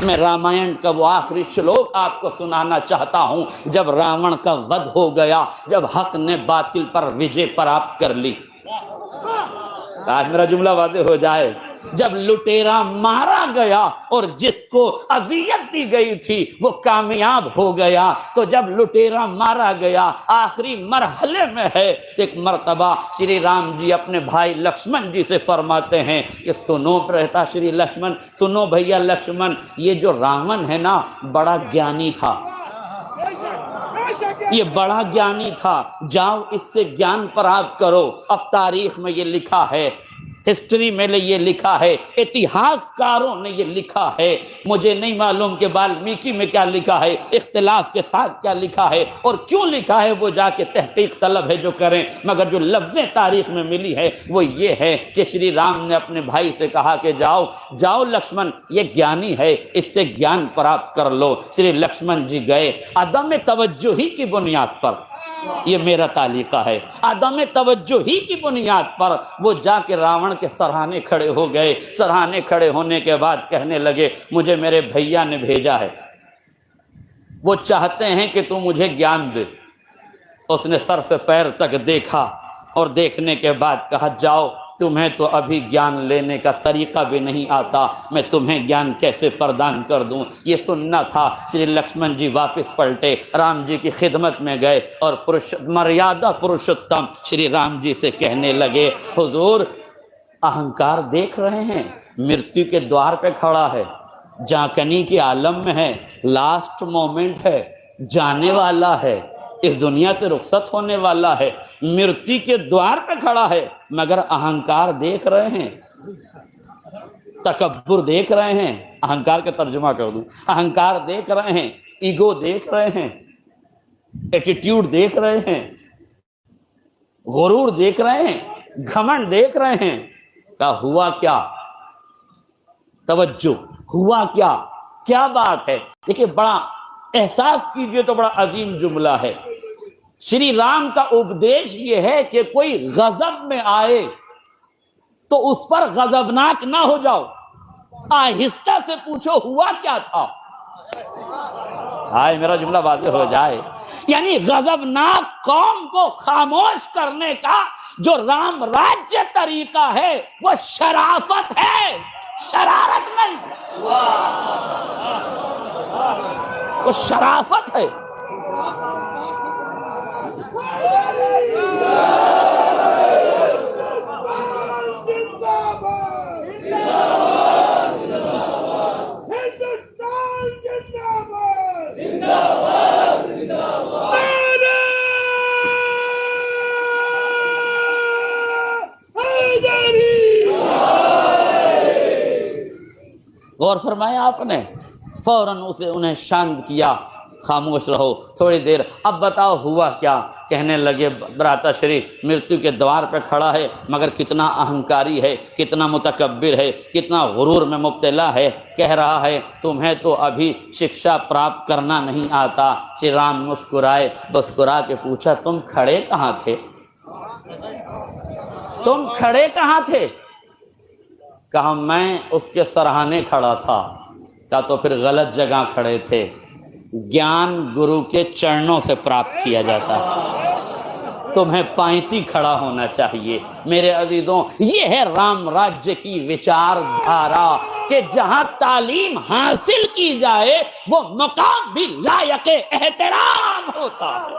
میں رامائن کا وہ آخری شلوک آپ کو سنانا چاہتا ہوں، جب راون کا ود ہو گیا، جب حق نے باطل پر وجے پراپت کر لی۔ آج میرا جملہ واضح ہو جائے، جب لٹیرا مارا گیا اور جس کو اذیت دی گئی تھی وہ کامیاب ہو گیا، تو جب لٹیرا مارا گیا آخری مرحلے میں ہے، ایک مرتبہ شری رام جی اپنے بھائی لکشمن جی سے فرماتے ہیں کہ سنو رہتا شری لکشمن، سنو بھیا لکشمن، یہ جو راون ہے نا بڑا گیانی تھا، یہ بڑا گیانی تھا، جاؤ اس سے گیان پراپت کرو۔ اب تاریخ میں یہ لکھا ہے، ہسٹری میں یہ لکھا ہے، اتہاس کاروں نے یہ لکھا ہے، مجھے نہیں معلوم کہ والمیکی میں کیا لکھا ہے، اختلاف کے ساتھ کیا لکھا ہے اور کیوں لکھا ہے، وہ جا کے تحقیق طلب ہے جو کریں، مگر جو لفظیں تاریخ میں ملی ہے وہ یہ ہے کہ شری رام نے اپنے بھائی سے کہا کہ جاؤ جاؤ لکشمن، یہ گیانی ہے، اس سے گیان پراپت کر لو۔ شری لکشمن جی گئے، عدم توجہی کی بنیاد پر، یہ میرا تعلیقہ ہے، عدم توجہ ہی کی بنیاد پر وہ جا کے راون کے سرہانے کھڑے ہو گئے۔ سرہانے کھڑے ہونے کے بعد کہنے لگے مجھے میرے بھیا نے بھیجا ہے، وہ چاہتے ہیں کہ تو مجھے گیان دے۔ اس نے سر سے پیر تک دیکھا اور دیکھنے کے بعد کہا جاؤ، تمہیں تو ابھی گیان لینے کا طریقہ بھی نہیں آتا، میں تمہیں گیان کیسے پردان کر دوں۔ یہ سننا تھا۔ شری لکشمن جی واپس پلٹے، رام جی کی خدمت میں گئے اور مریادہ پروشتم شری رام جی سے کہنے لگے حضور اہنکار دیکھ رہے ہیں، مرتیو کے دوار پہ کھڑا ہے، جانکنی کے عالم میں ہے، لاسٹ مومنٹ ہے، جانے والا ہے، اس دنیا سے رخصت ہونے والا ہے، مرتی کے دوار پہ کھڑا ہے، مگر اہنکار دیکھ رہے ہیں، تکبر دیکھ رہے ہیں۔ اہنکار کا ترجمہ کر دوں، اہنکار دیکھ رہے ہیں، ایگو دیکھ رہے ہیں، ایٹیٹیوڈ دیکھ رہے ہیں، غرور دیکھ رہے ہیں، گھمنڈ دیکھ رہے ہیں۔ کہا ہوا کیا؟ توجہ، ہوا کیا؟ کیا بات ہے؟ دیکھیں بڑا احساس کیجئے تو بڑا عظیم جملہ ہے۔ شری رام کا اپدیش یہ ہے کہ کوئی غضب میں آئے تو اس پر غضبناک نہ ہو جاؤ، آہستہ سے پوچھو ہوا کیا تھا۔ آئے میرا جملہ واضح ہو جائے، یعنی غضبناک قوم کو خاموش کرنے کا جو رام راجیہ طریقہ ہے وہ شرافت ہے، شرارت نہیں، وہ شرافت ہے۔ غور فرمایا آپ نے، فوراً انہیں شانت کیا، خاموش رہو تھوڑی دیر، اب بتاؤ ہوا کیا؟ کہنے لگے براتا شری مرتیو کے دوار پہ کھڑا ہے، مگر کتنا اہنکاری ہے، کتنا متکبر ہے، کتنا غرور میں مبتلا ہے، کہہ رہا ہے تمہیں تو ابھی شکشا پراپت کرنا نہیں آتا۔ شری رام مسکرائے، مسکرا کے پوچھا تم کھڑے کہاں تھے؟ تم کھڑے کہاں تھے؟ کہا میں اس کے سرہانے کھڑا تھا۔ کہا تو پھر غلط جگہ کھڑے تھے، گیان گرو کے چرنوں سے پراپت کیا جاتا ہے، تمہیں پائنتی کھڑا ہونا چاہیے۔ میرے عزیزوں یہ ہے رام راجیہ کی وچار دھارا کہ جہاں تعلیم حاصل کی جائے وہ مقام بھی لائق احترام ہوتا ہے۔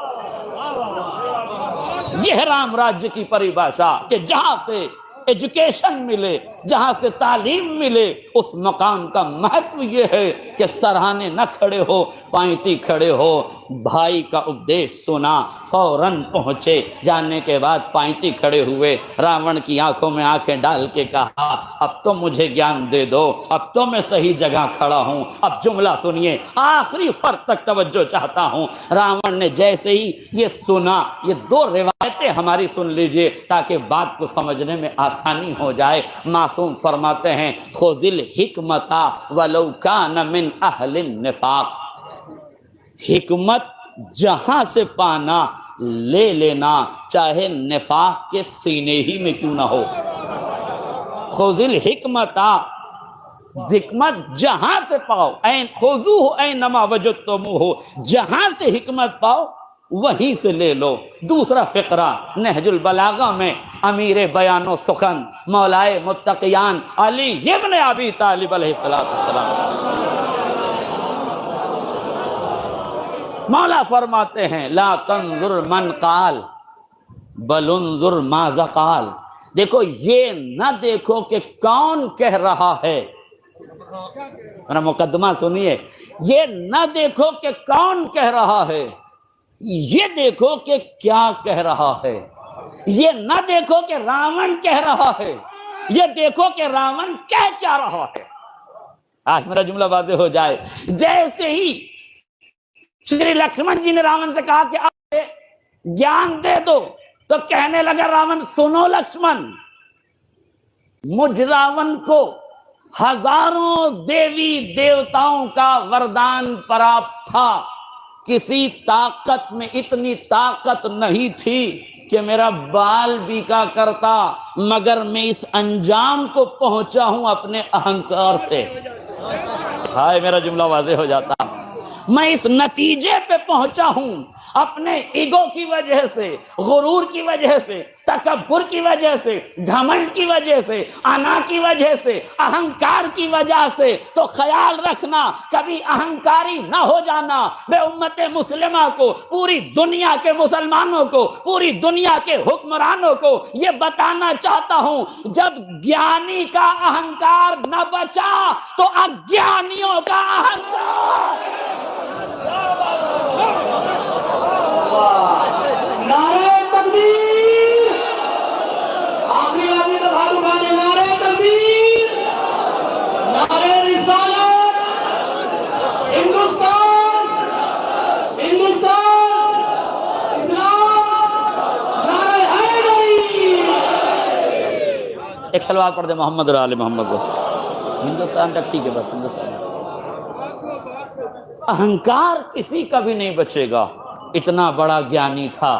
یہ ہے رام راجیہ کی پریبھاشا کہ جہاں سے ایجوکیشن ملے، جہاں سے تعلیم ملے، اس مقام کا مہتو یہ ہے کہ سرہانے نہ کھڑے ہو، پائنتی کھڑے ہو۔ بھائی کا اپدیش سنا، فوراً پہنچے، جانے کے بعد پائنتی کھڑے ہوئے، راون کی آنکھوں میں آنکھیں ڈال کے کہا اب تو مجھے گیان دے دو، اب تو میں صحیح جگہ کھڑا ہوں۔ اب جملہ سنیے، آخری فرق تک توجہ چاہتا ہوں۔ راون نے جیسے ہی یہ سنا، یہ دو روایتیں ہماری سن لیجئے تاکہ بات کو سمجھنے میں آسانی ہو جائے۔ معصوم فرماتے ہیں خذ الحکمت ولو کان من اہل النفاق، حکمت جہاں سے پانا لے لینا، چاہے نفاق کے سینے ہی میں کیوں نہ ہو۔ خذ الحکمت حکمت جہاں سے پاؤ، این خذوہ اینما وجدتموہ، جہاں سے حکمت پاؤ وہیں سے لے لو۔ دوسرا فقرہ نہج البلاغہ میں امیر بیان و سخن مولائے متقیان علی ابن ابی طالب علیہ السلام، مولا فرماتے ہیں لا تنظر من قال بل انظر ماذا قال، دیکھو یہ نہ دیکھو کہ کون کہہ رہا ہے، میرا مقدمہ سنیے، یہ نہ دیکھو کہ کون کہہ رہا ہے، یہ دیکھو کہ کیا کہہ رہا ہے۔ یہ نہ دیکھو کہ راون کہہ رہا ہے، یہ دیکھو کہ راون کہہ کیا رہا ہے۔ آج میرا جملہ واضح ہو جائے، جیسے ہی شری لکشمن جی نے راون سے کہا کہ آپ گیان دے دو، تو کہنے لگا راون سنو لکشمن، مجھ راون کو ہزاروں دیوی دیوتاؤں کا وردان پراپت تھا، کسی طاقت میں اتنی طاقت نہیں تھی کہ میرا بال بیکا کرتا، مگر میں اس انجام کو پہنچا ہوں اپنے اہنکار سے۔ ہائے میرا جملہ واضح ہو جاتا، میں اس نتیجے پہ پہنچا ہوں اپنے ایگو کی وجہ سے، غرور کی وجہ سے، تکبر کی وجہ سے، گھمنڈ کی وجہ سے، انا کی وجہ سے، اہنکار کی وجہ سے۔ تو خیال رکھنا کبھی اہنکاری نہ ہو جانا۔ میں امت مسلمہ کو، پوری دنیا کے مسلمانوں کو، پوری دنیا کے حکمرانوں کو یہ بتانا چاہتا ہوں، جب گیانی کا اہنکار نہ بچا تو اگیانیوں کا اہنکار۔ نعرہ تکبیر، آخری آدمی کا ہاتھ اٹھانے، نعرہ تکبیر، نعرہ رسالت، ہندوستان، ہندوستان، اسلام، نعرہ حیدری۔ ایک صلوات پڑھ دے محمد اور آل محمد کو۔ ہندوستان تک ٹھیک ہے، بس ہندوستان۔ اہنکار کسی کا بھی نہیں بچے گا، اتنا بڑا گیانی تھا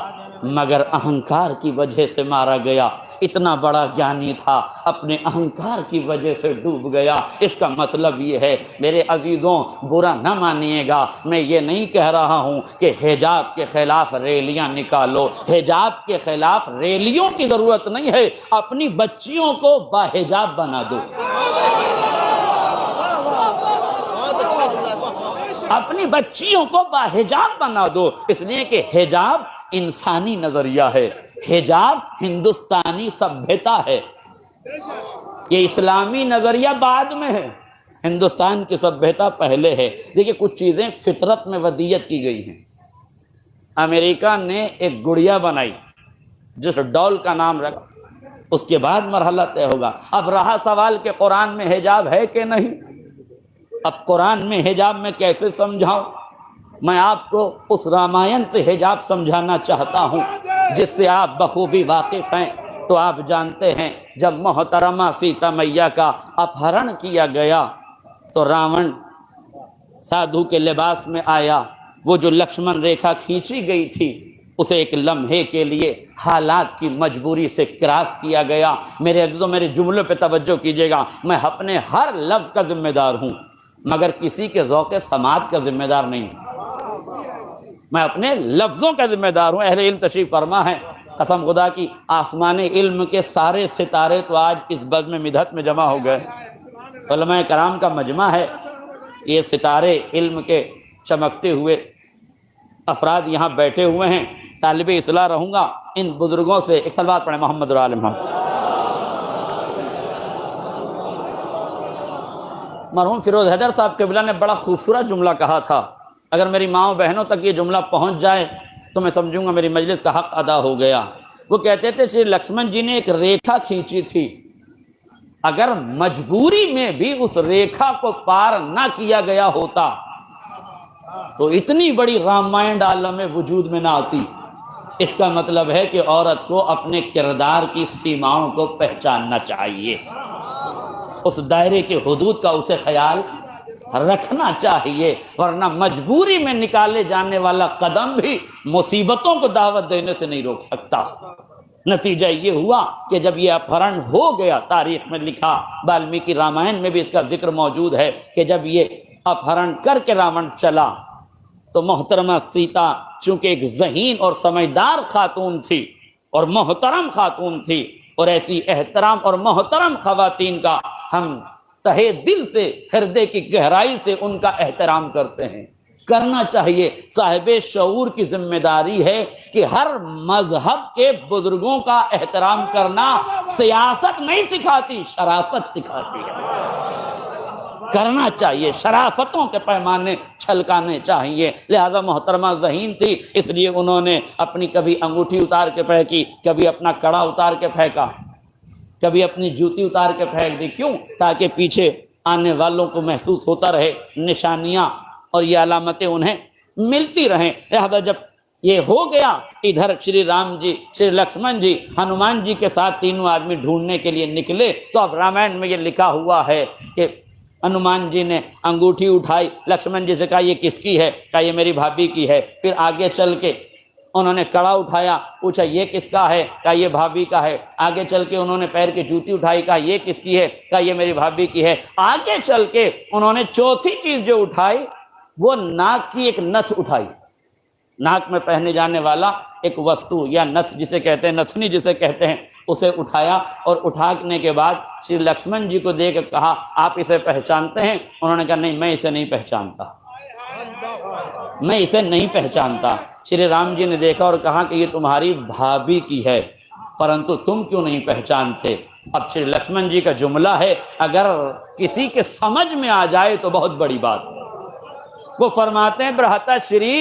مگر اہنکار کی وجہ سے مارا گیا، اتنا بڑا گیانی تھا اپنے اہنکار کی وجہ سے ڈوب گیا۔ اس کا مطلب یہ ہے میرے عزیزوں، برا نہ مانیے گا، میں یہ نہیں کہہ رہا ہوں کہ حجاب کے خلاف ریلیاں نکالو، حجاب کے خلاف ریلیوں کی ضرورت نہیں ہے، اپنی بچیوں کو باحجاب بنا دو، اپنی بچیوں کو باحجاب بنا دو، اس لیے کہ حجاب انسانی نظریہ ہے، حجاب ہندوستانی سبھیتا ہے، یہ اسلامی نظریہ بعد میں ہے، ہندوستان کی سبھیتا پہلے ہے۔ دیکھیں کچھ چیزیں فطرت میں ودیت کی گئی ہیں۔ امریکہ نے ایک گڑیا بنائی جس ڈول کا نام رکھا، اس کے بعد مرحلہ طے ہوگا۔ اب رہا سوال کہ قرآن میں حجاب ہے کہ نہیں، اب قرآن میں حجاب میں کیسے سمجھاؤں؟ میں آپ کو اس رامائن سے حجاب سمجھانا چاہتا ہوں جس سے آپ بخوبی واقف ہیں۔ تو آپ جانتے ہیں جب محترمہ سیتا میاں کا اپہرن کیا گیا تو راون سادھو کے لباس میں آیا، وہ جو لکشمن ریکھا کھینچی گئی تھی اسے ایک لمحے کے لیے حالات کی مجبوری سے کراس کیا گیا۔ میرے عزیزوں، میرے جملوں پہ توجہ کیجیے گا، میں اپنے ہر لفظ کا ذمہ دار ہوں مگر کسی کے ذوق سماعت کا ذمہ دار نہیں ہوں، میں اپنے لفظوں کا ذمہ دار ہوں۔ اہل علم تشریف فرما ہے، قسم خدا کی آسمان علم کے سارے ستارے تو آج اس بزم مدحت میں جمع ہو گئے، علماء کرام کا مجمع ہے، یہ ستارے علم کے چمکتے ہوئے افراد یہاں بیٹھے ہوئے ہیں۔ طالب اصلاح رہوں گا، ان بزرگوں سے ایک صلوات پڑھیں محمد اور آل محمد۔ مرحوم فیروز حیدر صاحب قبلہ نے بڑا خوبصورت جملہ کہا تھا، اگر میری ماؤں بہنوں تک یہ جملہ پہنچ جائے تو میں سمجھوں گا میری مجلس کا حق ادا ہو گیا۔ وہ کہتے تھے شری لکشمن جی نے ایک ریکھا کھینچی تھی، اگر مجبوری میں بھی اس ریکھا کو پار نہ کیا گیا ہوتا تو اتنی بڑی رامائن عالم وجود میں نہ آتی۔ اس کا مطلب ہے کہ عورت کو اپنے کردار کی سیماؤں کو پہچاننا چاہیے، اس دائرے کے حدود کا اسے خیال رکھنا چاہیے، ورنہ مجبوری میں نکالے جانے والا قدم بھی مصیبتوں کو دعوت دینے سے نہیں روک سکتا۔ نتیجہ یہ ہوا کہ جب یہ اپہرن ہو گیا، تاریخ میں لکھا، والمیکی رامائن میں بھی اس کا ذکر موجود ہے کہ جب یہ اپہرن کر کے راون چلا تو محترمہ سیتا چونکہ ایک ذہین اور سمجھدار خاتون تھی اور محترم خاتون تھی، اور ایسی احترام اور محترم خواتین کا ہم تہے دل سے، ہردے کی گہرائی سے ان کا احترام کرتے ہیں، کرنا چاہیے۔ صاحب شعور کی ذمہ داری ہے کہ ہر مذہب کے بزرگوں کا احترام کرنا سیاست نہیں سکھاتی، شرافت سکھاتی ہے، کرنا چاہیے، شرافتوں کے پیمانے چھلکانے چاہیے۔ لہذا محترمہ ذہین تھی، اس لیے انہوں نے اپنی کبھی انگوٹھی اتار کے پھینکی، کبھی اپنا کڑا اتار کے پھینکا، کبھی اپنی جوتی اتار کے پھینک دی۔ کیوں؟ تاکہ پیچھے آنے والوں کو محسوس ہوتا رہے، نشانیاں اور یہ علامتیں انہیں ملتی رہیں۔ لہذا جب یہ ہو گیا، ادھر شری رام جی، شری لکشمن جی، ہنومان جی کے ساتھ تینوں آدمی ڈھونڈنے کے لیے نکلے، تو اب رامائن میں یہ لکھا ہوا ہے کہ ہنومان جی نے انگوٹھی اٹھائی، لکشمن جی سے کہا یہ کس کی ہے؟ کہا یہ میری بھابھی کی ہے۔ پھر آگے چل کے انہوں نے کڑا اٹھایا، پوچھا یہ کس کا ہے؟ کہا یہ بھابھی کا ہے۔ آگے چل کے انہوں نے پیر کی جوتی اٹھائی، کہا یہ کس کی ہے؟ کہا یہ میری بھابھی کی ہے۔ آگے چل کے انہوں نے چوتھی چیز جو اٹھائی وہ ناک کی ایک نتھ اٹھائی، ناک میں پہنے جانے والا ایک وستو یا نتھ جسے کہتے ہیں، نتھنی جسے کہتے ہیں، اسے اٹھایا، اور اٹھانے کے بعد شری لکشمن جی کو دیکھ کہا آپ اسے پہچانتے ہیں؟ انہوں نے کہا نہیں، میں اسے نہیں پہچانتا، میں اسے نہیں پہچانتا۔ شری رام جی نے دیکھا اور کہا کہ یہ تمہاری بھابھی کی ہے، پرنتو تم کیوں نہیں پہچانتے؟ اب شری لکشمن جی کا جملہ ہے، اگر کسی کے سمجھ میں آ جائے تو بہت بڑی بات ہے۔ وہ فرماتے ہیں برہتا شری،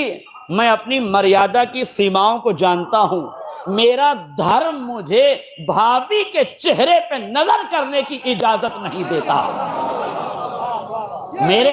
میں اپنی مریادہ کی سیماؤں کو جانتا ہوں، میرا دھرم مجھے بھابھی کے چہرے پہ نظر کرنے کی اجازت نہیں دیتا، میرے